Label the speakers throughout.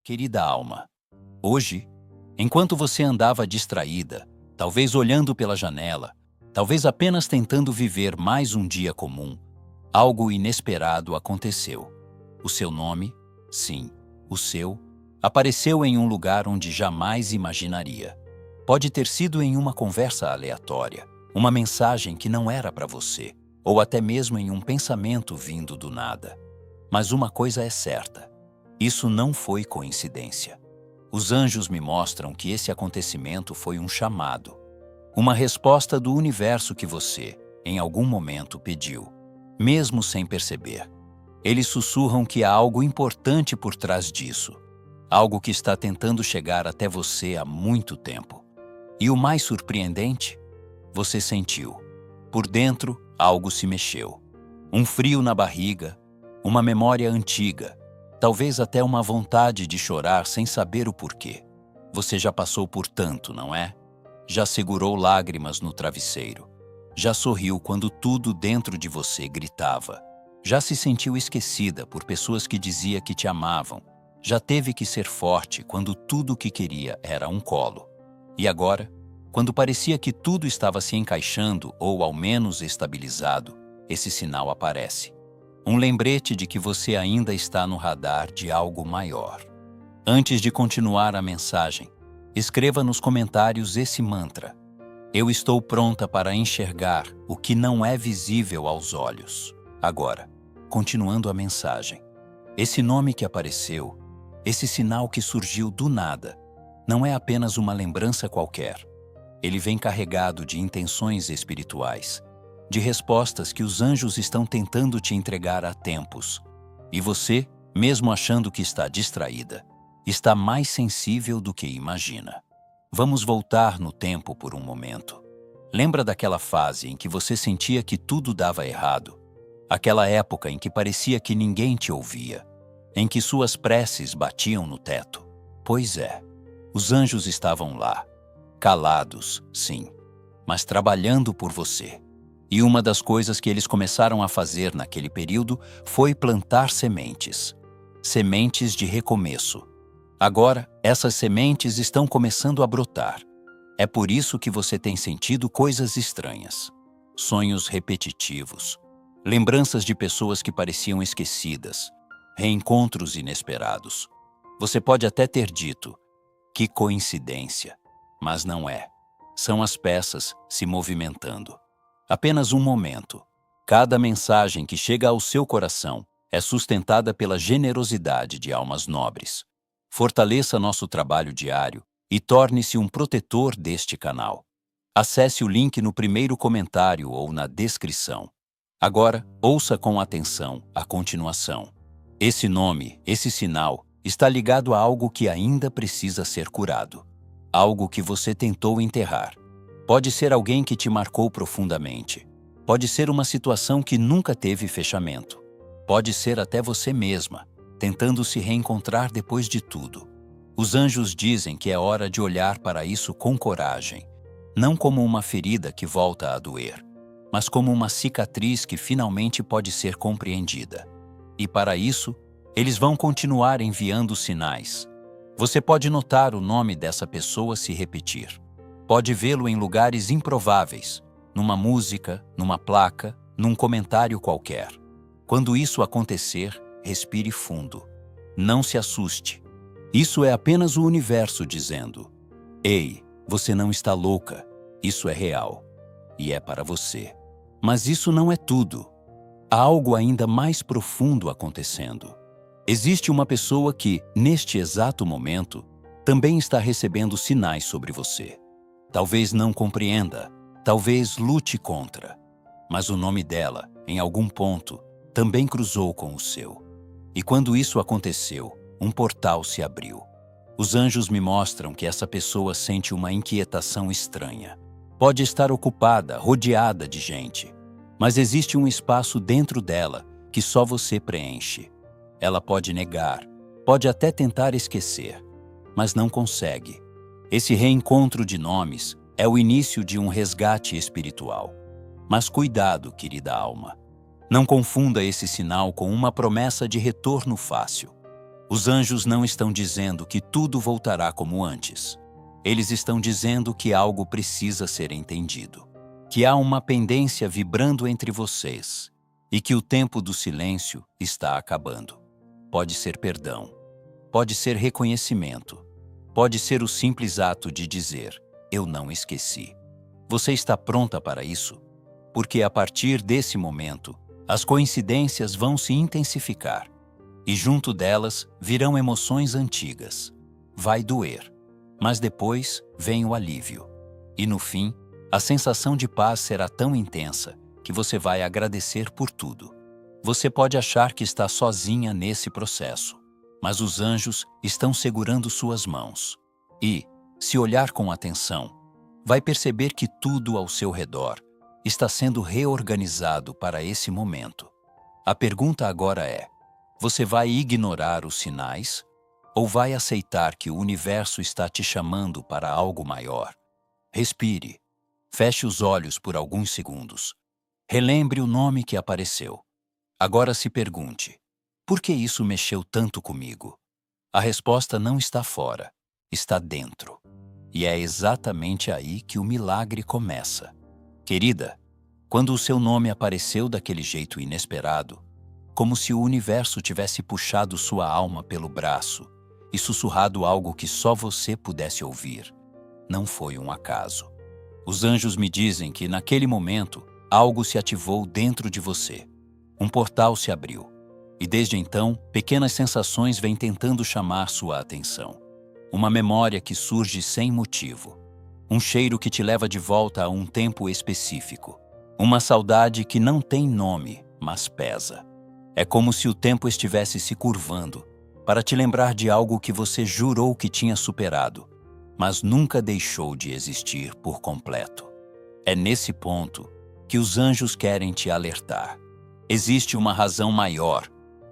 Speaker 1: querida alma. Hoje, enquanto você andava distraída, talvez olhando pela janela, talvez apenas tentando viver mais um dia comum, algo inesperado aconteceu. O seu nome, sim, o seu, apareceu em um lugar onde jamais imaginaria. Pode ter sido em uma conversa aleatória, uma mensagem que não era para você, ou até mesmo em um pensamento vindo do nada. Mas uma coisa é certa: isso não foi coincidência. Os anjos me mostram que esse acontecimento foi um chamado, uma resposta do universo que você, em algum momento, pediu, mesmo sem perceber. Eles sussurram que há algo importante por trás disso, algo que está tentando chegar até você há muito tempo. E o mais surpreendente? Você sentiu. Por dentro, algo se mexeu. Um frio na barriga, uma memória antiga, talvez até uma vontade de chorar sem saber o porquê. Você já passou por tanto, não é? Já segurou lágrimas no travesseiro. Já sorriu quando tudo dentro de você gritava. Já se sentiu esquecida por pessoas que diziam que te amavam. Já teve que ser forte quando tudo o que queria era um colo. E agora, quando parecia que tudo estava se encaixando ou ao menos estabilizado, esse sinal aparece. Um lembrete de que você ainda está no radar de algo maior. Antes de continuar a mensagem, escreva nos comentários esse mantra: eu estou pronta para enxergar o que não é visível aos olhos. Agora, continuando a mensagem, esse nome que apareceu, esse sinal que surgiu do nada, não é apenas uma lembrança qualquer. Ele vem carregado de intenções espirituais, de respostas que os anjos estão tentando te entregar há tempos. E você, mesmo achando que está distraída, está mais sensível do que imagina. Vamos voltar no tempo por um momento. Lembra daquela fase em que você sentia que tudo dava errado? Aquela época em que parecia que ninguém te ouvia, em que suas preces batiam no teto? Pois é, os anjos estavam lá, calados, sim, mas trabalhando por você. E uma das coisas que eles começaram a fazer naquele período foi plantar sementes. Sementes de recomeço. Agora, essas sementes estão começando a brotar. É por isso que você tem sentido coisas estranhas. Sonhos repetitivos. Lembranças de pessoas que pareciam esquecidas. Reencontros inesperados. Você pode até ter dito: que coincidência. Mas não é. São as peças se movimentando. Apenas um momento. Cada mensagem que chega ao seu coração é sustentada pela generosidade de almas nobres. Fortaleça nosso trabalho diário e torne-se um protetor deste canal. Acesse o link no primeiro comentário ou na descrição. Agora, ouça com atenção a continuação. Esse nome, esse sinal, está ligado a algo que ainda precisa ser curado. Algo que você tentou enterrar. Pode ser alguém que te marcou profundamente. Pode ser uma situação que nunca teve fechamento. Pode ser até você mesma, tentando se reencontrar depois de tudo. Os anjos dizem que é hora de olhar para isso com coragem, não como uma ferida que volta a doer, mas como uma cicatriz que finalmente pode ser compreendida. E para isso, eles vão continuar enviando sinais. Você pode notar o nome dessa pessoa se repetir. Pode vê-lo em lugares improváveis, numa música, numa placa, num comentário qualquer. Quando isso acontecer, respire fundo. Não se assuste. Isso é apenas o universo dizendo: ei, você não está louca. Isso é real. E é para você. Mas isso não é tudo. Há algo ainda mais profundo acontecendo. Existe uma pessoa que, neste exato momento, também está recebendo sinais sobre você. Talvez não compreenda, talvez lute contra, mas o nome dela, em algum ponto, também cruzou com o seu. E quando isso aconteceu, um portal se abriu. Os anjos me mostram que essa pessoa sente uma inquietação estranha. Pode estar ocupada, rodeada de gente, mas existe um espaço dentro dela que só você preenche. Ela pode negar, pode até tentar esquecer, mas não consegue. Esse reencontro de nomes é o início de um resgate espiritual. Mas cuidado, querida alma. Não confunda esse sinal com uma promessa de retorno fácil. Os anjos não estão dizendo que tudo voltará como antes. Eles estão dizendo que algo precisa ser entendido, que há uma pendência vibrando entre vocês e que o tempo do silêncio está acabando. Pode ser perdão, pode ser reconhecimento, pode ser o simples ato de dizer: eu não esqueci. Você está pronta para isso? Porque a partir desse momento, as coincidências vão se intensificar e junto delas virão emoções antigas. Vai doer, mas depois vem o alívio. E no fim, a sensação de paz será tão intensa que você vai agradecer por tudo. Você pode achar que está sozinha nesse processo, mas os anjos estão segurando suas mãos. E, se olhar com atenção, vai perceber que tudo ao seu redor está sendo reorganizado para esse momento. A pergunta agora é: você vai ignorar os sinais ou vai aceitar que o universo está te chamando para algo maior? Respire. Feche os olhos por alguns segundos. Relembre o nome que apareceu. Agora se pergunte: por que isso mexeu tanto comigo? A resposta não está fora, está dentro. E é exatamente aí que o milagre começa. Querida, quando o seu nome apareceu daquele jeito inesperado, como se o universo tivesse puxado sua alma pelo braço e sussurrado algo que só você pudesse ouvir, não foi um acaso. Os anjos me dizem que, naquele momento, algo se ativou dentro de você. Um portal se abriu. E desde então, pequenas sensações vêm tentando chamar sua atenção. Uma memória que surge sem motivo. Um cheiro que te leva de volta a um tempo específico. Uma saudade que não tem nome, mas pesa. É como se o tempo estivesse se curvando para te lembrar de algo que você jurou que tinha superado, mas nunca deixou de existir por completo. É nesse ponto que os anjos querem te alertar. Existe uma razão maior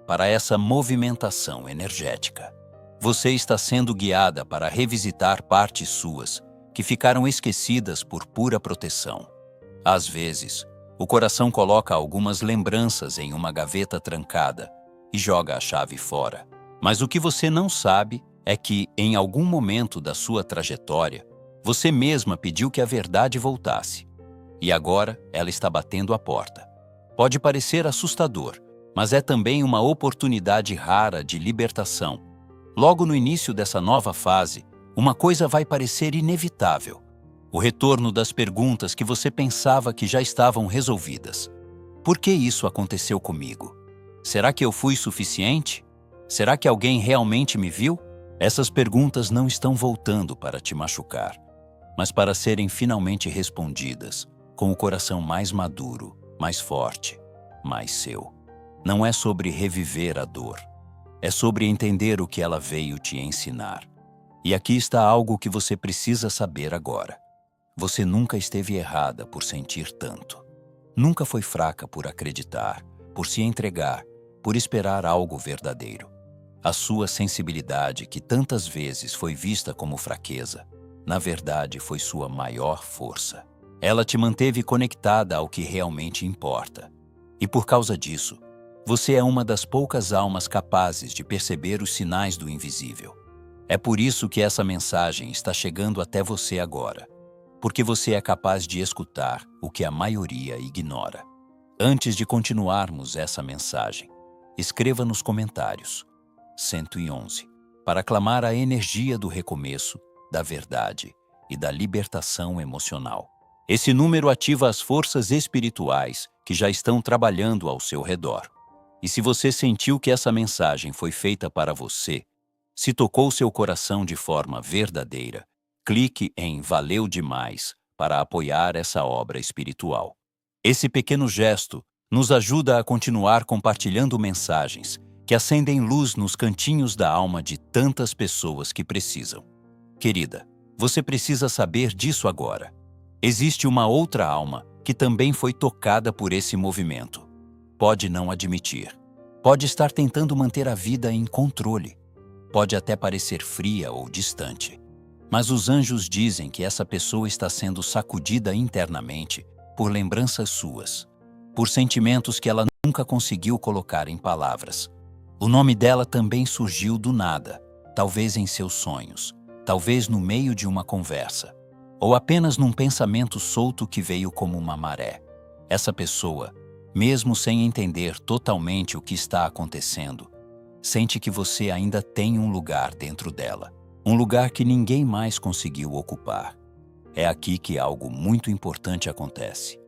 Speaker 1: para essa movimentação energética. Você está sendo guiada para revisitar partes suas que ficaram esquecidas por pura proteção. Às vezes, o coração coloca algumas lembranças em uma gaveta trancada e joga a chave fora. Mas o que você não sabe é que, em algum momento da sua trajetória, você mesma pediu que a verdade voltasse. E agora ela está batendo a porta. Pode parecer assustador, mas é também uma oportunidade rara de libertação. Logo no início dessa nova fase, uma coisa vai parecer inevitável: o retorno das perguntas que você pensava que já estavam resolvidas. Por que isso aconteceu comigo? Será que eu fui suficiente? Será que alguém realmente me viu? Essas perguntas não estão voltando para te machucar, mas para serem finalmente respondidas com o coração mais maduro, mais forte, mais seu. Não é sobre reviver a dor. É sobre entender o que ela veio te ensinar. E aqui está algo que você precisa saber agora. Você nunca esteve errada por sentir tanto. Nunca foi fraca por acreditar, por se entregar, por esperar algo verdadeiro. A sua sensibilidade, que tantas vezes foi vista como fraqueza, na verdade foi sua maior força. Ela te manteve conectada ao que realmente importa. E por causa disso, você é uma das poucas almas capazes de perceber os sinais do invisível. É por isso que essa mensagem está chegando até você agora, porque você é capaz de escutar o que a maioria ignora. Antes de continuarmos essa mensagem, escreva nos comentários 111 para clamar a energia do recomeço, da verdade e da libertação emocional. Esse número ativa as forças espirituais que já estão trabalhando ao seu redor. E se você sentiu que essa mensagem foi feita para você, se tocou seu coração de forma verdadeira, clique em Valeu Demais para apoiar essa obra espiritual. Esse pequeno gesto nos ajuda a continuar compartilhando mensagens que acendem luz nos cantinhos da alma de tantas pessoas que precisam. Querida, você precisa saber disso agora. Existe uma outra alma que também foi tocada por esse movimento. Pode não admitir. Pode estar tentando manter a vida em controle. Pode até parecer fria ou distante. Mas os anjos dizem que essa pessoa está sendo sacudida internamente por lembranças suas, por sentimentos que ela nunca conseguiu colocar em palavras. O nome dela também surgiu do nada, talvez em seus sonhos, talvez no meio de uma conversa, ou apenas num pensamento solto que veio como uma maré. Essa pessoa, mesmo sem entender totalmente o que está acontecendo, sente que você ainda tem um lugar dentro dela, um lugar que ninguém mais conseguiu ocupar. É aqui que algo muito importante acontece.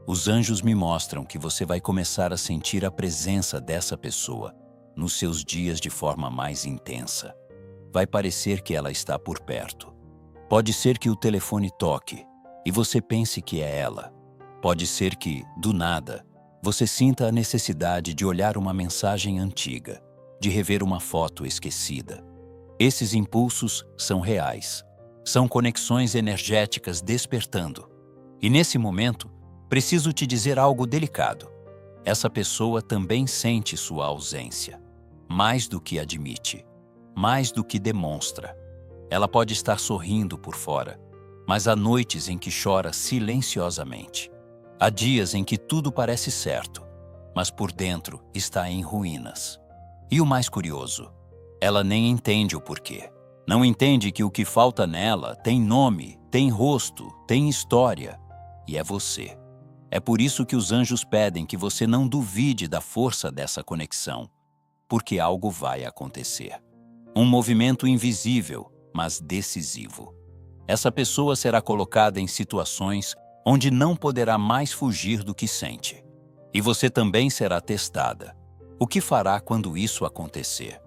Speaker 1: Os anjos me mostram que você vai começar a sentir a presença dessa pessoa nos seus dias de forma mais intensa. Vai parecer que ela está por perto. Pode ser que o telefone toque e você pense que é ela. Pode ser que, do nada, você sinta a necessidade de olhar uma mensagem antiga, de rever uma foto esquecida. Esses impulsos são reais. São conexões energéticas despertando. E nesse momento, preciso te dizer algo delicado. Essa pessoa também sente sua ausência. Mais do que admite. Mais do que demonstra. Ela pode estar sorrindo por fora, mas há noites em que chora silenciosamente. Há dias em que tudo parece certo, mas por dentro está em ruínas. E o mais curioso, ela nem entende o porquê. Não entende que o que falta nela tem nome, tem rosto, tem história, e é você. É por isso que os anjos pedem que você não duvide da força dessa conexão, porque algo vai acontecer. Um movimento invisível, mas decisivo. Essa pessoa será colocada em situações onde não poderá mais fugir do que sente. E você também será testada. O que fará quando isso acontecer?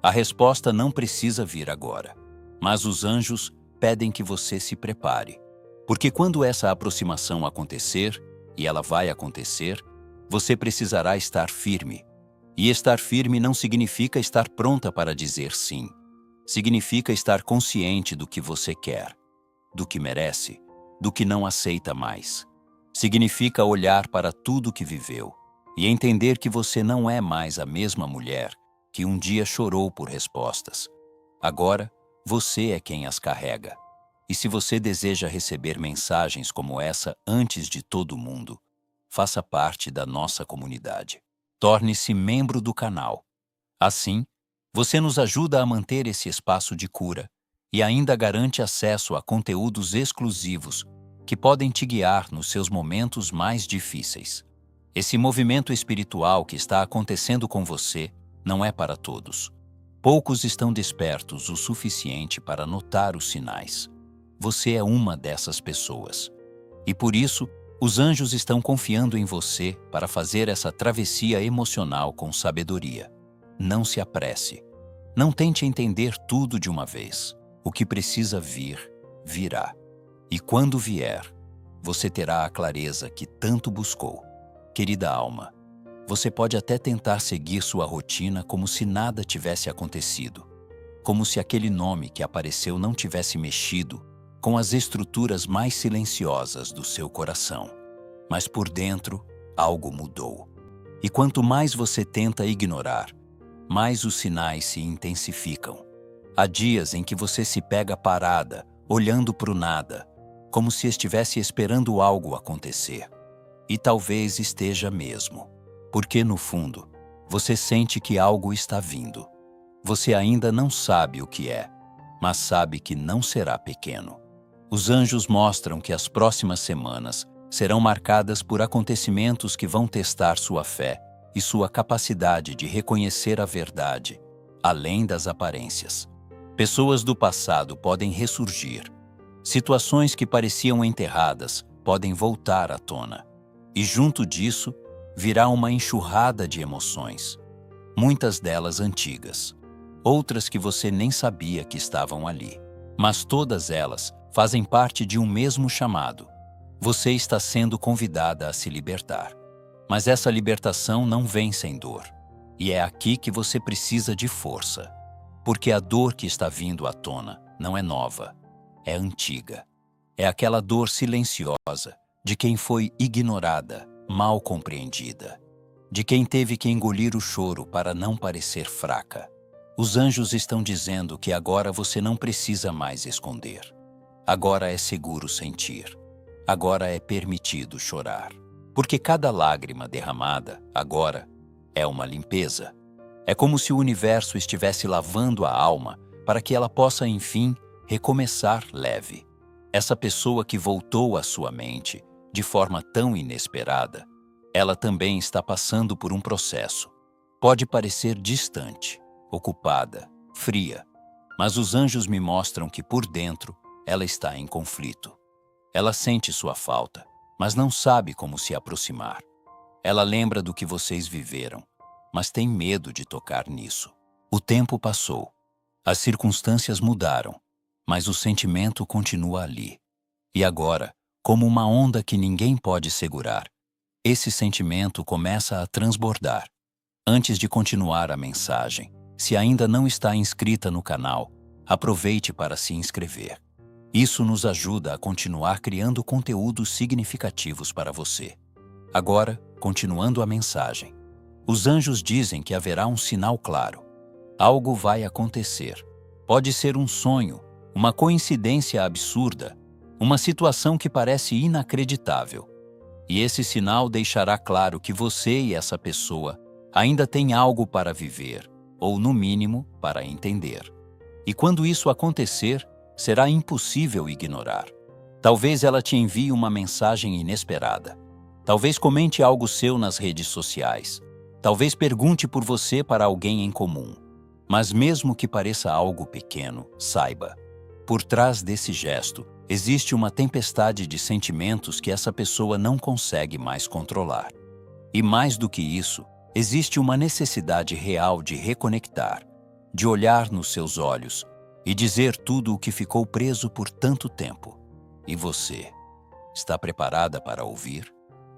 Speaker 1: A resposta não precisa vir agora, mas os anjos pedem que você se prepare. Porque quando essa aproximação acontecer, e ela vai acontecer, você precisará estar firme. E estar firme não significa estar pronta para dizer sim. Significa estar consciente do que você quer, do que merece, do que não aceita mais. Significa olhar para tudo que viveu e entender que você não é mais a mesma mulher que um dia chorou por respostas. Agora, você é quem as carrega. E se você deseja receber mensagens como essa antes de todo mundo, faça parte da nossa comunidade. Torne-se membro do canal. Assim, você nos ajuda a manter esse espaço de cura e ainda garante acesso a conteúdos exclusivos que podem te guiar nos seus momentos mais difíceis. Esse movimento espiritual que está acontecendo com você não é para todos. Poucos estão despertos o suficiente para notar os sinais. Você é uma dessas pessoas. E por isso, os anjos estão confiando em você para fazer essa travessia emocional com sabedoria. Não se apresse. Não tente entender tudo de uma vez. O que precisa vir, virá. E quando vier, você terá a clareza que tanto buscou. Querida alma, você pode até tentar seguir sua rotina como se nada tivesse acontecido. Como se aquele nome que apareceu não tivesse mexido com as estruturas mais silenciosas do seu coração. Mas por dentro, algo mudou. E quanto mais você tenta ignorar, mais os sinais se intensificam. Há dias em que você se pega parada, olhando para o nada, como se estivesse esperando algo acontecer. E talvez esteja mesmo, porque no fundo, você sente que algo está vindo. Você ainda não sabe o que é, mas sabe que não será pequeno. Os anjos mostram que as próximas semanas serão marcadas por acontecimentos que vão testar sua fé e sua capacidade de reconhecer a verdade, além das aparências. Pessoas do passado podem ressurgir. Situações que pareciam enterradas podem voltar à tona. E junto disso, virá uma enxurrada de emoções. Muitas delas antigas. Outras que você nem sabia que estavam ali. Mas todas elas fazem parte de um mesmo chamado. Você está sendo convidada a se libertar. Mas essa libertação não vem sem dor. E é aqui que você precisa de força. Porque a dor que está vindo à tona não é nova, é antiga. É aquela dor silenciosa de quem foi ignorada, mal compreendida. De quem teve que engolir o choro para não parecer fraca. Os anjos estão dizendo que agora você não precisa mais esconder. Agora é seguro sentir. Agora é permitido chorar. Porque cada lágrima derramada, agora, é uma limpeza. É como se o universo estivesse lavando a alma para que ela possa, enfim, recomeçar leve. Essa pessoa que voltou à sua mente de forma tão inesperada, ela também está passando por um processo. Pode parecer distante, ocupada, fria, mas os anjos me mostram que por dentro ela está em conflito. Ela sente sua falta, mas não sabe como se aproximar. Ela lembra do que vocês viveram, mas tem medo de tocar nisso. O tempo passou. As circunstâncias mudaram, mas o sentimento continua ali. E agora, como uma onda que ninguém pode segurar, esse sentimento começa a transbordar. Antes de continuar a mensagem, se ainda não está inscrita no canal, aproveite para se inscrever. Isso nos ajuda a continuar criando conteúdos significativos para você. Agora, continuando a mensagem. Os anjos dizem que haverá um sinal claro. Algo vai acontecer. Pode ser um sonho, uma coincidência absurda, uma situação que parece inacreditável. E esse sinal deixará claro que você e essa pessoa ainda têm algo para viver, ou no mínimo, para entender. E quando isso acontecer, será impossível ignorar. Talvez ela te envie uma mensagem inesperada. Talvez comente algo seu nas redes sociais. Talvez pergunte por você para alguém em comum. Mas mesmo que pareça algo pequeno, saiba, por trás desse gesto, existe uma tempestade de sentimentos que essa pessoa não consegue mais controlar. E mais do que isso, existe uma necessidade real de reconectar, de olhar nos seus olhos e dizer tudo o que ficou preso por tanto tempo. E você, está preparada para ouvir?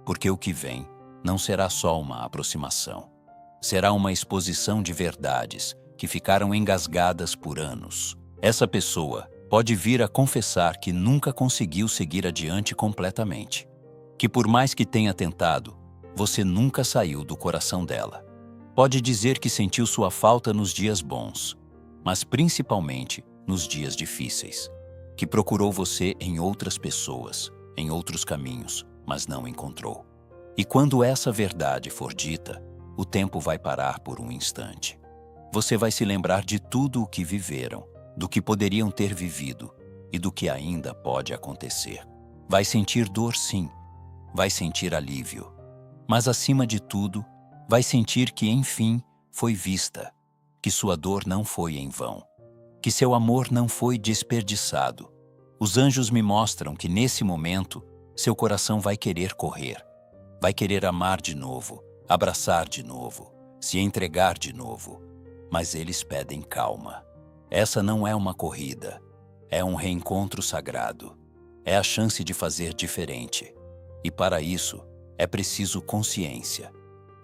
Speaker 1: Porque o que vem não será só uma aproximação. Será uma exposição de verdades que ficaram engasgadas por anos. Essa pessoa pode vir a confessar que nunca conseguiu seguir adiante completamente. Que por mais que tenha tentado, você nunca saiu do coração dela. Pode dizer que sentiu sua falta nos dias bons, mas principalmente nos dias difíceis. Que procurou você em outras pessoas, em outros caminhos, mas não encontrou. E quando essa verdade for dita, o tempo vai parar por um instante. Você vai se lembrar de tudo o que viveram, do que poderiam ter vivido e do que ainda pode acontecer. Vai sentir dor, sim. Vai sentir alívio. Mas, acima de tudo, vai sentir que, enfim, foi vista, que sua dor não foi em vão, que seu amor não foi desperdiçado. Os anjos me mostram que, nesse momento, seu coração vai querer correr, vai querer amar de novo, abraçar de novo, se entregar de novo. Mas eles pedem calma. Essa não é uma corrida, é um reencontro sagrado. É a chance de fazer diferente. E para isso, é preciso consciência.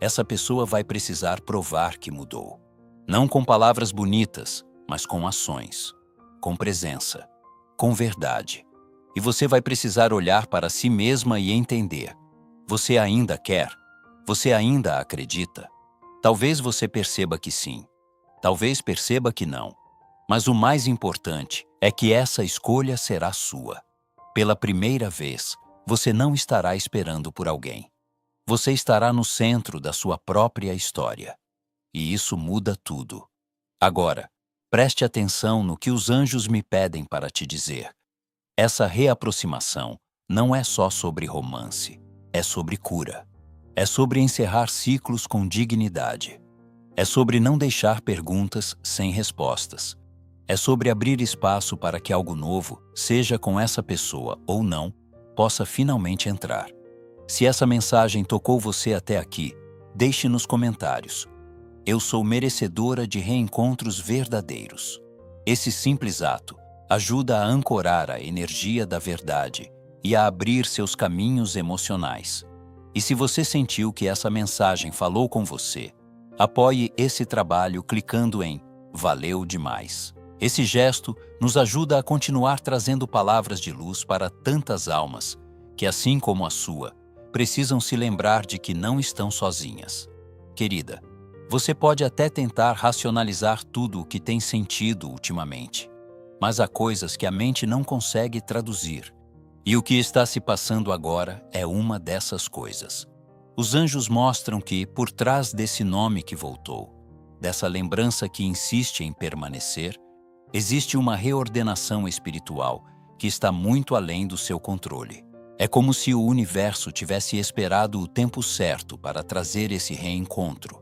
Speaker 1: Essa pessoa vai precisar provar que mudou. Não com palavras bonitas, mas com ações, com presença, com verdade. E você vai precisar olhar para si mesma e entender. Você ainda quer? Você ainda acredita? Talvez você perceba que sim. Talvez perceba que não. Mas o mais importante é que essa escolha será sua. Pela primeira vez, você não estará esperando por alguém. Você estará no centro da sua própria história. E isso muda tudo. Agora, preste atenção no que os anjos me pedem para te dizer. Essa reaproximação não é só sobre romance, é sobre cura. É sobre encerrar ciclos com dignidade. É sobre não deixar perguntas sem respostas. É sobre abrir espaço para que algo novo, seja com essa pessoa ou não, possa finalmente entrar. Se essa mensagem tocou você até aqui, deixe nos comentários. Eu sou merecedora de reencontros verdadeiros. Esse simples ato ajuda a ancorar a energia da verdade e a abrir seus caminhos emocionais. E se você sentiu que essa mensagem falou com você, apoie esse trabalho clicando em Valeu demais. Esse gesto nos ajuda a continuar trazendo palavras de luz para tantas almas que, assim como a sua, precisam se lembrar de que não estão sozinhas. Querida, você pode até tentar racionalizar tudo o que tem sentido ultimamente, mas há coisas que a mente não consegue traduzir. E o que está se passando agora é uma dessas coisas. Os anjos mostram que, por trás desse nome que voltou, dessa lembrança que insiste em permanecer, existe uma reordenação espiritual que está muito além do seu controle. É como se o universo tivesse esperado o tempo certo para trazer esse reencontro.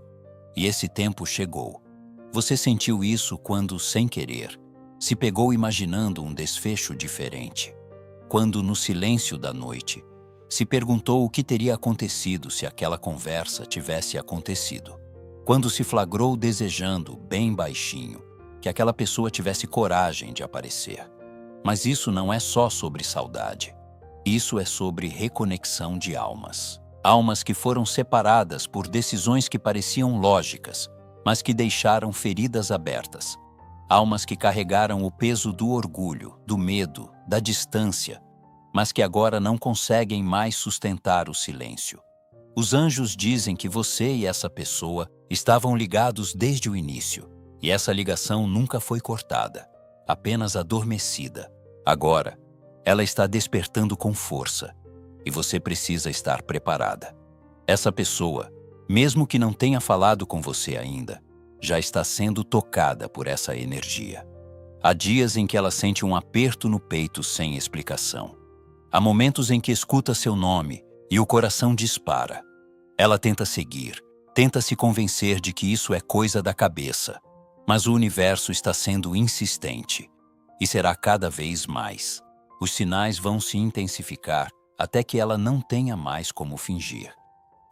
Speaker 1: E esse tempo chegou. Você sentiu isso quando, sem querer, se pegou imaginando um desfecho diferente. Quando, no silêncio da noite, se perguntou o que teria acontecido se aquela conversa tivesse acontecido. Quando se flagrou desejando, bem baixinho, que aquela pessoa tivesse coragem de aparecer. Mas isso não é só sobre saudade. Isso é sobre reconexão de almas. Almas que foram separadas por decisões que pareciam lógicas, mas que deixaram feridas abertas. Almas que carregaram o peso do orgulho, do medo, da distância, mas que agora não conseguem mais sustentar o silêncio. Os anjos dizem que você e essa pessoa estavam ligados desde o início, e essa ligação nunca foi cortada, apenas adormecida. Agora, ela está despertando com força, e você precisa estar preparada. Essa pessoa, mesmo que não tenha falado com você ainda, já está sendo tocada por essa energia. Há dias em que ela sente um aperto no peito sem explicação. Há momentos em que escuta seu nome e o coração dispara. Ela tenta seguir, tenta se convencer de que isso é coisa da cabeça, mas o universo está sendo insistente e será cada vez mais. Os sinais vão se intensificar até que ela não tenha mais como fingir.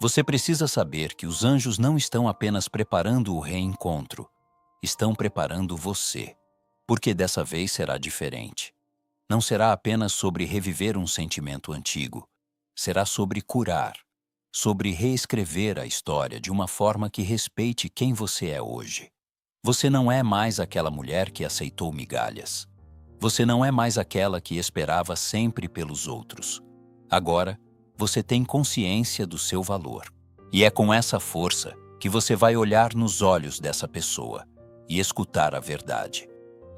Speaker 1: Você precisa saber que os anjos não estão apenas preparando o reencontro, estão preparando você, porque dessa vez será diferente. Não será apenas sobre reviver um sentimento antigo, será sobre curar, sobre reescrever a história de uma forma que respeite quem você é hoje. Você não é mais aquela mulher que aceitou migalhas. Você não é mais aquela que esperava sempre pelos outros. Agora, você tem consciência do seu valor. E é com essa força que você vai olhar nos olhos dessa pessoa e escutar a verdade.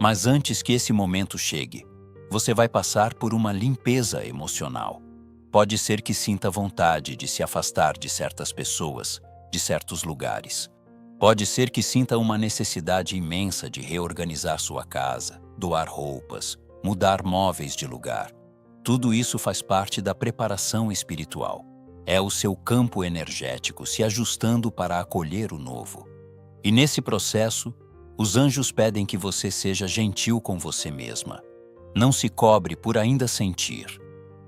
Speaker 1: Mas antes que esse momento chegue, você vai passar por uma limpeza emocional. Pode ser que sinta vontade de se afastar de certas pessoas, de certos lugares. Pode ser que sinta uma necessidade imensa de reorganizar sua casa, doar roupas, mudar móveis de lugar. Tudo isso faz parte da preparação espiritual. É o seu campo energético se ajustando para acolher o novo. E nesse processo, os anjos pedem que você seja gentil com você mesma. Não se cobre por ainda sentir.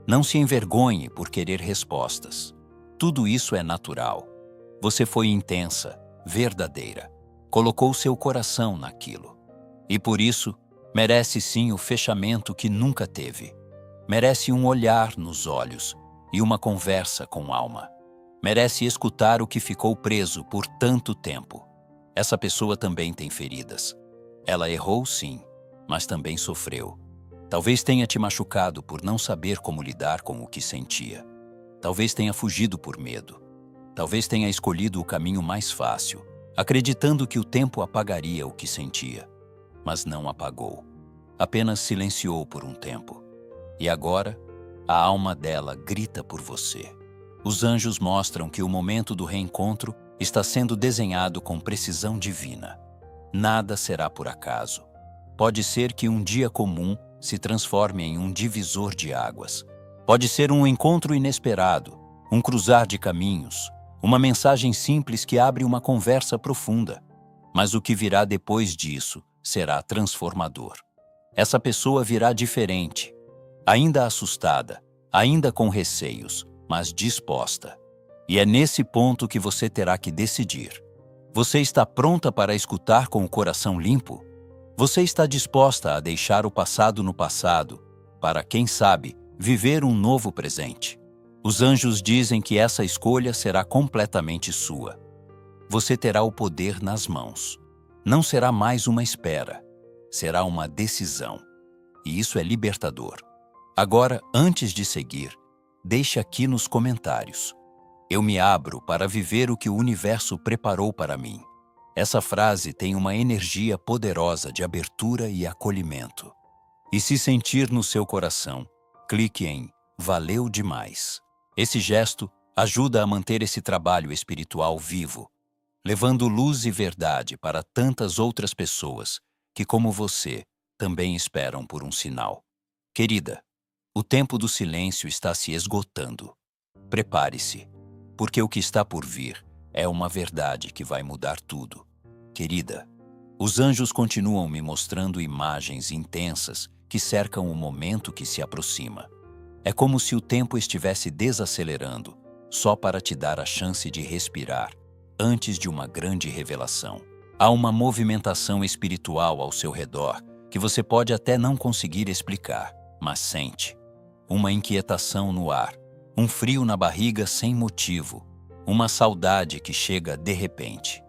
Speaker 1: Não se envergonhe por querer respostas. Tudo isso é natural. Você foi intensa, verdadeira. Colocou seu coração naquilo. E por isso, merece sim o fechamento que nunca teve. Merece um olhar nos olhos e uma conversa com alma. Merece escutar o que ficou preso por tanto tempo. Essa pessoa também tem feridas. Ela errou sim, mas também sofreu. Talvez tenha te machucado por não saber como lidar com o que sentia. Talvez tenha fugido por medo. Talvez tenha escolhido o caminho mais fácil, acreditando que o tempo apagaria o que sentia. Mas não apagou. Apenas silenciou por um tempo. E agora, a alma dela grita por você. Os anjos mostram que o momento do reencontro está sendo desenhado com precisão divina. Nada será por acaso. Pode ser que um dia comum se transforme em um divisor de águas. Pode ser um encontro inesperado, um cruzar de caminhos, uma mensagem simples que abre uma conversa profunda. Mas o que virá depois disso será transformador. Essa pessoa virá diferente, ainda assustada, ainda com receios, mas disposta. E é nesse ponto que você terá que decidir. Você está pronta para escutar com o coração limpo? Você está disposta a deixar o passado no passado, para, quem sabe, viver um novo presente? Os anjos dizem que essa escolha será completamente sua. Você terá o poder nas mãos. Não será mais uma espera, será uma decisão. E isso é libertador. Agora, antes de seguir, deixe aqui nos comentários. Eu me abro para viver o que o universo preparou para mim. Essa frase tem uma energia poderosa de abertura e acolhimento. E se sentir no seu coração, clique em "Valeu demais". Esse gesto ajuda a manter esse trabalho espiritual vivo. levando luz e verdade para tantas outras pessoas que, como você, também esperam por um sinal. Querida, o tempo do silêncio está se esgotando. Prepare-se, porque o que está por vir é uma verdade que vai mudar tudo. Querida, os anjos continuam me mostrando imagens intensas que cercam o momento que se aproxima. É como se o tempo estivesse desacelerando, só para te dar a chance de respirar, antes de uma grande revelação. Há uma movimentação espiritual ao seu redor que você pode até não conseguir explicar, mas sente. Uma inquietação no ar, um frio na barriga sem motivo, uma saudade que chega de repente.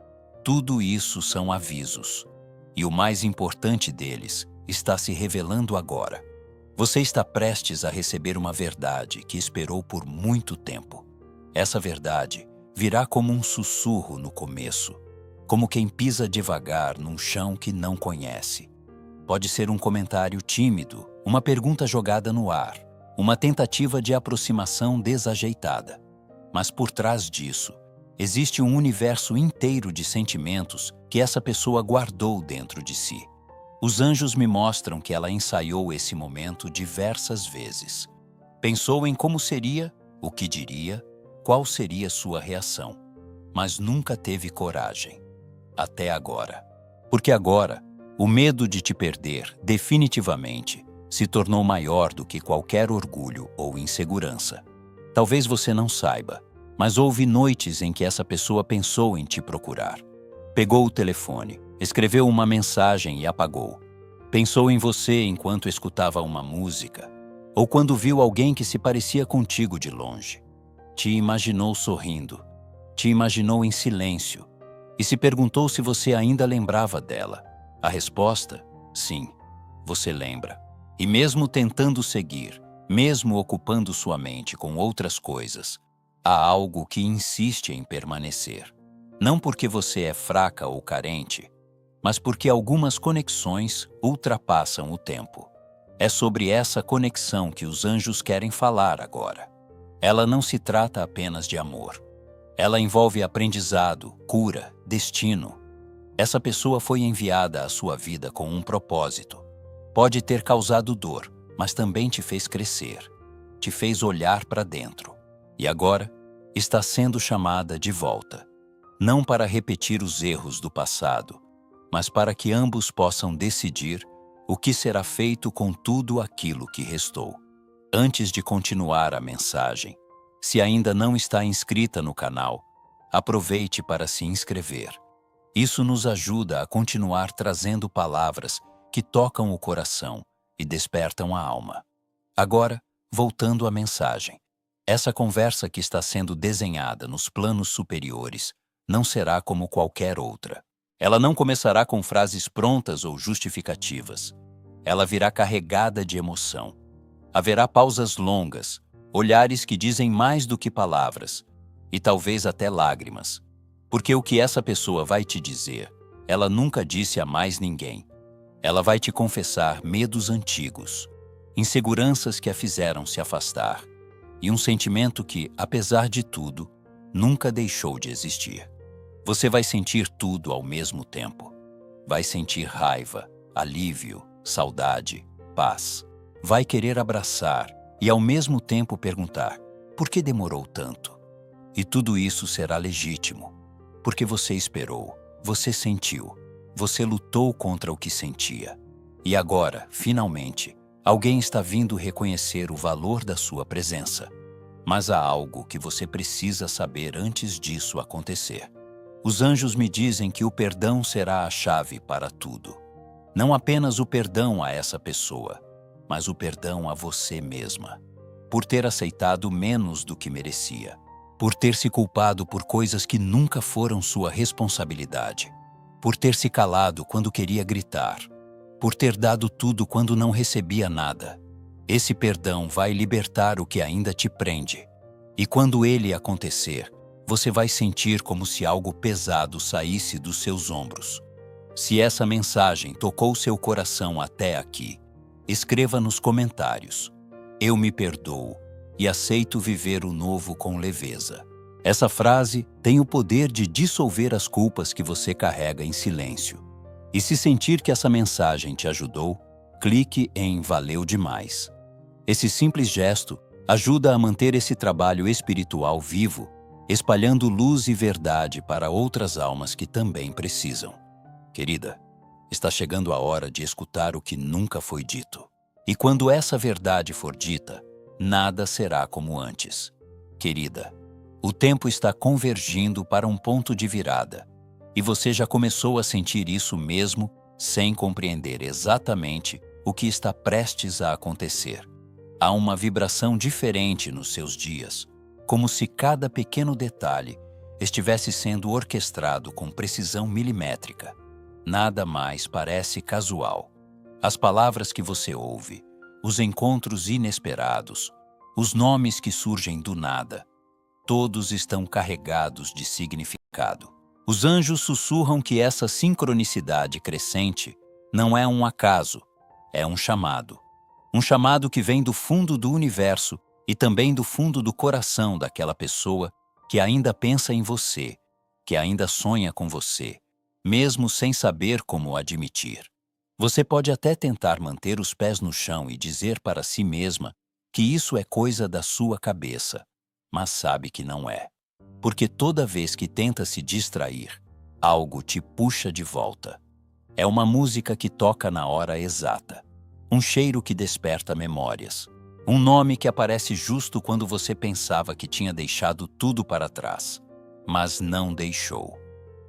Speaker 1: Tudo isso são avisos. E o mais importante deles está se revelando agora. Você está prestes a receber uma verdade que esperou por muito tempo. Essa verdade virá como um sussurro no começo, como quem pisa devagar num chão que não conhece. Pode ser um comentário tímido, uma pergunta jogada no ar, uma tentativa de aproximação desajeitada. Mas por trás disso, existe um universo inteiro de sentimentos que essa pessoa guardou dentro de si. Os anjos me mostram que ela ensaiou esse momento diversas vezes. Pensou em como seria, o que diria, qual seria sua reação, mas nunca teve coragem. Até agora. Porque agora, o medo de te perder, definitivamente, se tornou maior do que qualquer orgulho ou insegurança. Talvez você não saiba, mas houve noites em que essa pessoa pensou em te procurar. Pegou o telefone, escreveu uma mensagem e apagou. Pensou em você enquanto escutava uma música, ou quando viu alguém que se parecia contigo de longe. Te imaginou sorrindo, te imaginou em silêncio, e se perguntou se você ainda lembrava dela. A resposta? Sim, você lembra. E mesmo tentando seguir, mesmo ocupando sua mente com outras coisas, há algo que insiste em permanecer. Não porque você é fraca ou carente, mas porque algumas conexões ultrapassam o tempo. É sobre essa conexão que os anjos querem falar agora. Ela não se trata apenas de amor. Ela envolve aprendizado, cura, destino. Essa pessoa foi enviada à sua vida com um propósito. Pode ter causado dor, mas também te fez crescer. Te fez olhar para dentro. E agora, está sendo chamada de volta. Não para repetir os erros do passado, mas para que ambos possam decidir o que será feito com tudo aquilo que restou. Antes de continuar a mensagem, se ainda não está inscrita no canal, aproveite para se inscrever. Isso nos ajuda a continuar trazendo palavras que tocam o coração e despertam a alma. Agora, voltando à mensagem. Essa conversa que está sendo desenhada nos planos superiores não será como qualquer outra. Ela não começará com frases prontas ou justificativas. Ela virá carregada de emoção. Haverá pausas longas, olhares que dizem mais do que palavras, e talvez até lágrimas. Porque o que essa pessoa vai te dizer, ela nunca disse a mais ninguém. Ela vai te confessar medos antigos, inseguranças que a fizeram se afastar, e um sentimento que, apesar de tudo, nunca deixou de existir. Você vai sentir tudo ao mesmo tempo. Vai sentir raiva, alívio, saudade, paz. Vai querer abraçar e ao mesmo tempo perguntar: por que demorou tanto? E tudo isso será legítimo, porque você esperou, você sentiu, você lutou contra o que sentia. E agora, finalmente, alguém está vindo reconhecer o valor da sua presença. Mas há algo que você precisa saber antes disso acontecer. Os anjos me dizem que o perdão será a chave para tudo. Não apenas o perdão a essa pessoa, mas o perdão a você mesma. Por ter aceitado menos do que merecia. Por ter se culpado por coisas que nunca foram sua responsabilidade. Por ter se calado quando queria gritar. Por ter dado tudo quando não recebia nada. Esse perdão vai libertar o que ainda te prende. E quando ele acontecer, você vai sentir como se algo pesado saísse dos seus ombros. Se essa mensagem tocou seu coração até aqui, escreva nos comentários: eu me perdoo e aceito viver o novo com leveza. Essa frase tem o poder de dissolver as culpas que você carrega em silêncio. E se sentir que essa mensagem te ajudou, clique em Valeu demais. Esse simples gesto ajuda a manter esse trabalho espiritual vivo, espalhando luz e verdade para outras almas que também precisam. Querida, está chegando a hora de escutar o que nunca foi dito. E quando essa verdade for dita, nada será como antes. Querida, o tempo está convergindo para um ponto de virada, e você já começou a sentir isso mesmo sem compreender exatamente o que está prestes a acontecer. Há uma vibração diferente nos seus dias, como se cada pequeno detalhe estivesse sendo orquestrado com precisão milimétrica. Nada mais parece casual. As palavras que você ouve, os encontros inesperados, os nomes que surgem do nada, todos estão carregados de significado. Os anjos sussurram que essa sincronicidade crescente não é um acaso, é um chamado. Um chamado que vem do fundo do universo e também do fundo do coração daquela pessoa que ainda pensa em você, que ainda sonha com você, mesmo sem saber como admitir. Você pode até tentar manter os pés no chão e dizer para si mesma que isso é coisa da sua cabeça, mas sabe que não é. Porque toda vez que tenta se distrair, algo te puxa de volta. É uma música que toca na hora exata, um cheiro que desperta memórias, um nome que aparece justo quando você pensava que tinha deixado tudo para trás, mas não deixou.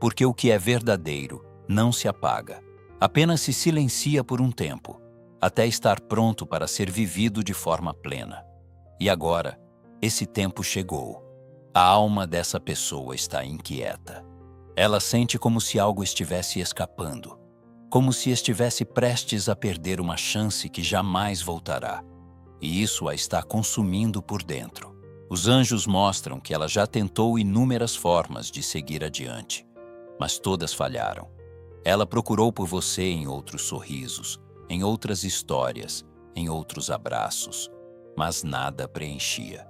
Speaker 1: Porque o que é verdadeiro não se apaga, apenas se silencia por um tempo, até estar pronto para ser vivido de forma plena. E agora, esse tempo chegou. A alma dessa pessoa está inquieta. Ela sente como se algo estivesse escapando, como se estivesse prestes a perder uma chance que jamais voltará. E isso a está consumindo por dentro. Os anjos mostram que ela já tentou inúmeras formas de seguir adiante, mas todas falharam. Ela procurou por você em outros sorrisos, em outras histórias, em outros abraços, mas nada preenchia.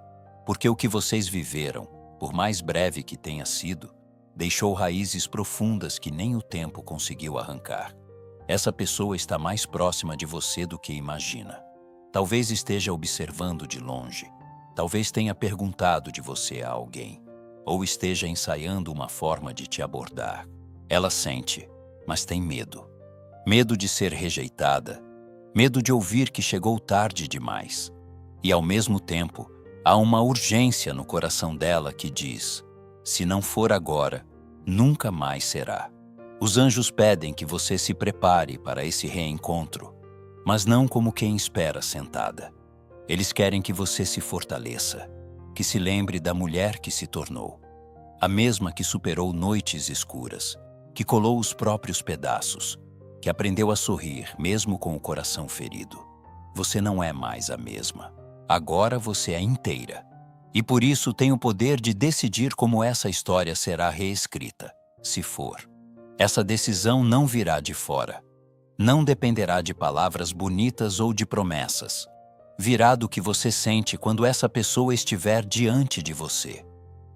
Speaker 1: Porque o que vocês viveram, por mais breve que tenha sido, deixou raízes profundas que nem o tempo conseguiu arrancar. Essa pessoa está mais próxima de você do que imagina. Talvez esteja observando de longe, talvez tenha perguntado de você a alguém, ou esteja ensaiando uma forma de te abordar. Ela sente, mas tem medo. Medo de ser rejeitada, medo de ouvir que chegou tarde demais. E ao mesmo tempo, há uma urgência no coração dela que diz: se não for agora, nunca mais será. Os anjos pedem que você se prepare para esse reencontro, mas não como quem espera sentada. Eles querem que você se fortaleça, que se lembre da mulher que se tornou, a mesma que superou noites escuras, que colou os próprios pedaços, que aprendeu a sorrir mesmo com o coração ferido. Você não é mais a mesma. Agora você é inteira. E por isso tem o poder de decidir como essa história será reescrita, se for. Essa decisão não virá de fora. Não dependerá de palavras bonitas ou de promessas. Virá do que você sente quando essa pessoa estiver diante de você.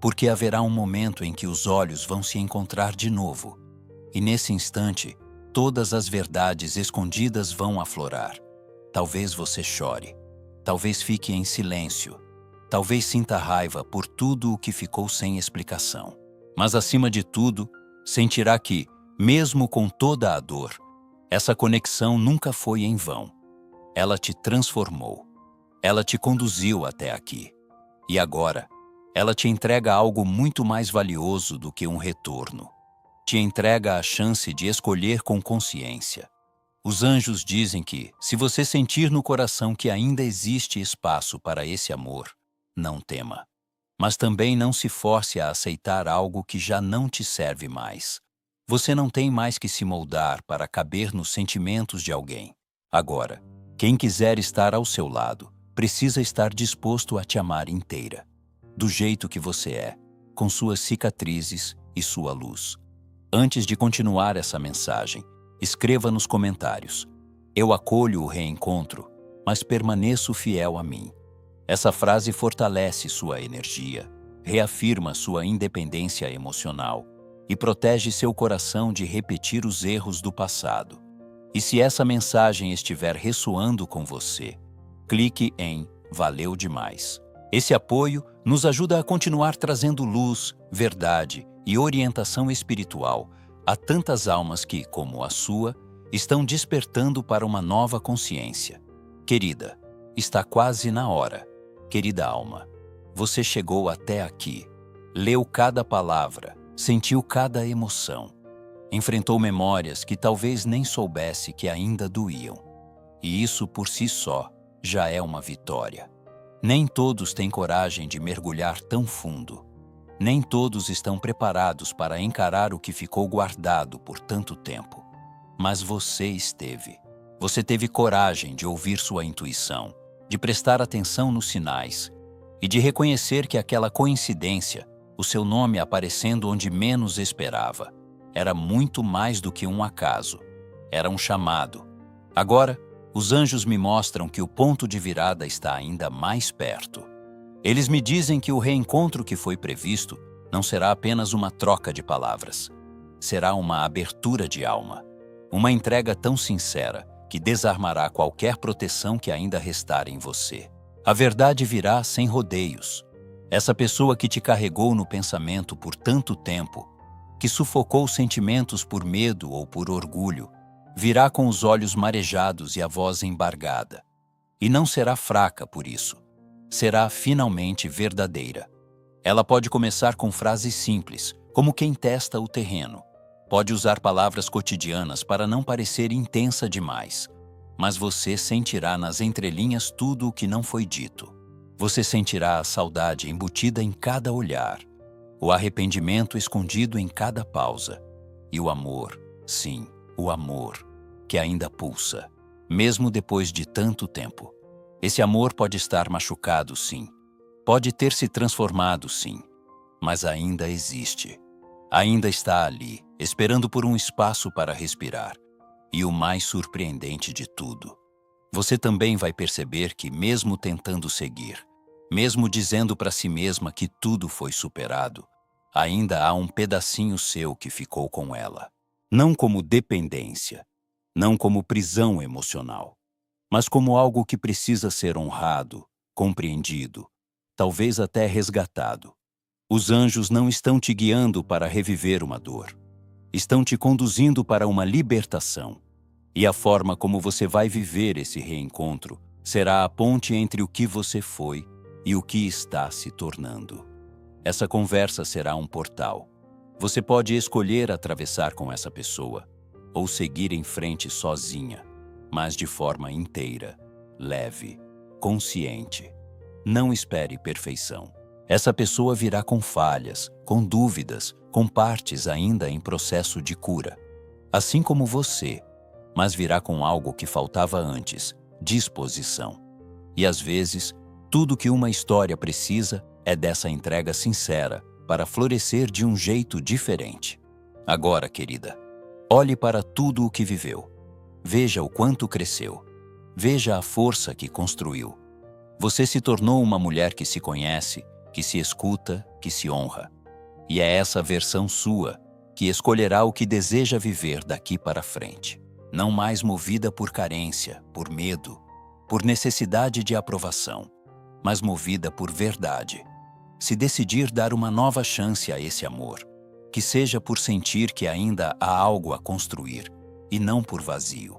Speaker 1: Porque haverá um momento em que os olhos vão se encontrar de novo. E nesse instante, todas as verdades escondidas vão aflorar. Talvez você chore. Talvez fique em silêncio. Talvez sinta raiva por tudo o que ficou sem explicação. Mas, acima de tudo, sentirá que, mesmo com toda a dor, essa conexão nunca foi em vão. Ela te transformou. Ela te conduziu até aqui. E agora, ela te entrega algo muito mais valioso do que um retorno. Te entrega a chance de escolher com consciência. Os anjos dizem que, se você sentir no coração que ainda existe espaço para esse amor, não tema. Mas também não se force a aceitar algo que já não te serve mais. Você não tem mais que se moldar para caber nos sentimentos de alguém. Agora, quem quiser estar ao seu lado, precisa estar disposto a te amar inteira, do jeito que você é, com suas cicatrizes e sua luz. Antes de continuar essa mensagem, escreva nos comentários: eu acolho o reencontro, mas permaneço fiel a mim. Essa frase fortalece sua energia, reafirma sua independência emocional e protege seu coração de repetir os erros do passado. E se essa mensagem estiver ressoando com você, clique em Valeu demais. Esse apoio nos ajuda a continuar trazendo luz, verdade e orientação espiritual a tantas almas que, como a sua, estão despertando para uma nova consciência. Querida, está quase na hora. Querida alma, você chegou até aqui, leu cada palavra, sentiu cada emoção, enfrentou memórias que talvez nem soubesse que ainda doíam. E isso por si só já é uma vitória. Nem todos têm coragem de mergulhar tão fundo. Nem todos estão preparados para encarar o que ficou guardado por tanto tempo. Mas você esteve. Você teve coragem de ouvir sua intuição, de prestar atenção nos sinais e de reconhecer que aquela coincidência, o seu nome aparecendo onde menos esperava, era muito mais do que um acaso. Era um chamado. Agora, os anjos me mostram que o ponto de virada está ainda mais perto. Eles me dizem que o reencontro que foi previsto não será apenas uma troca de palavras. Será uma abertura de alma. Uma entrega tão sincera que desarmará qualquer proteção que ainda restar em você. A verdade virá sem rodeios. Essa pessoa que te carregou no pensamento por tanto tempo, que sufocou sentimentos por medo ou por orgulho, virá com os olhos marejados e a voz embargada. E não será fraca por isso. Será finalmente verdadeira. Ela pode começar com frases simples, como quem testa o terreno. Pode usar palavras cotidianas para não parecer intensa demais. Mas você sentirá nas entrelinhas tudo o que não foi dito. Você sentirá a saudade embutida em cada olhar, o arrependimento escondido em cada pausa, e o amor, sim, o amor, que ainda pulsa, mesmo depois de tanto tempo. Esse amor pode estar machucado, sim. Pode ter se transformado, sim. Mas ainda existe. Ainda está ali, esperando por um espaço para respirar. E o mais surpreendente de tudo, você também vai perceber que, mesmo tentando seguir, mesmo dizendo para si mesma que tudo foi superado, ainda há um pedacinho seu que ficou com ela. Não como dependência, não como prisão emocional, mas como algo que precisa ser honrado, compreendido, talvez até resgatado. Os anjos não estão te guiando para reviver uma dor. Estão te conduzindo para uma libertação. E a forma como você vai viver esse reencontro será a ponte entre o que você foi e o que está se tornando. Essa conversa será um portal. Você pode escolher atravessar com essa pessoa ou seguir em frente sozinha, mas de forma inteira, leve, consciente. Não espere perfeição. Essa pessoa virá com falhas, com dúvidas, com partes ainda em processo de cura. Assim como você, mas virá com algo que faltava antes, disposição. E às vezes, tudo que uma história precisa é dessa entrega sincera para florescer de um jeito diferente. Agora, querida, olhe para tudo o que viveu. Veja o quanto cresceu. Veja a força que construiu. Você se tornou uma mulher que se conhece, que se escuta, que se honra. E é essa versão sua que escolherá o que deseja viver daqui para frente. Não mais movida por carência, por medo, por necessidade de aprovação, mas movida por verdade. Se decidir dar uma nova chance a esse amor, que seja por sentir que ainda há algo a construir, e não por vazio.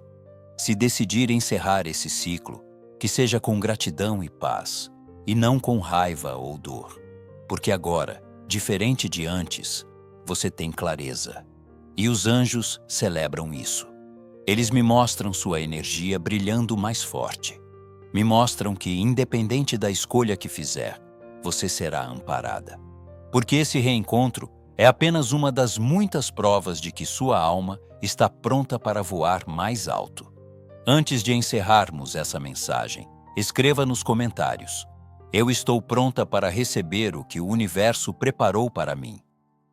Speaker 1: Se decidir encerrar esse ciclo, que seja com gratidão e paz, e não com raiva ou dor. Porque agora, diferente de antes, você tem clareza. E os anjos celebram isso. Eles me mostram sua energia brilhando mais forte. Me mostram que, independente da escolha que fizer, você será amparada. Porque esse reencontro é apenas uma das muitas provas de que sua alma está pronta para voar mais alto. Antes de encerrarmos essa mensagem, escreva nos comentários: eu estou pronta para receber o que o universo preparou para mim.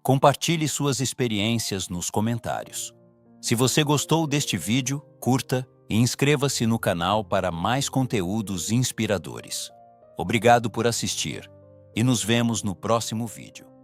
Speaker 1: Compartilhe suas experiências nos comentários. Se você gostou deste vídeo, curta e inscreva-se no canal para mais conteúdos inspiradores. Obrigado por assistir e nos vemos no próximo vídeo.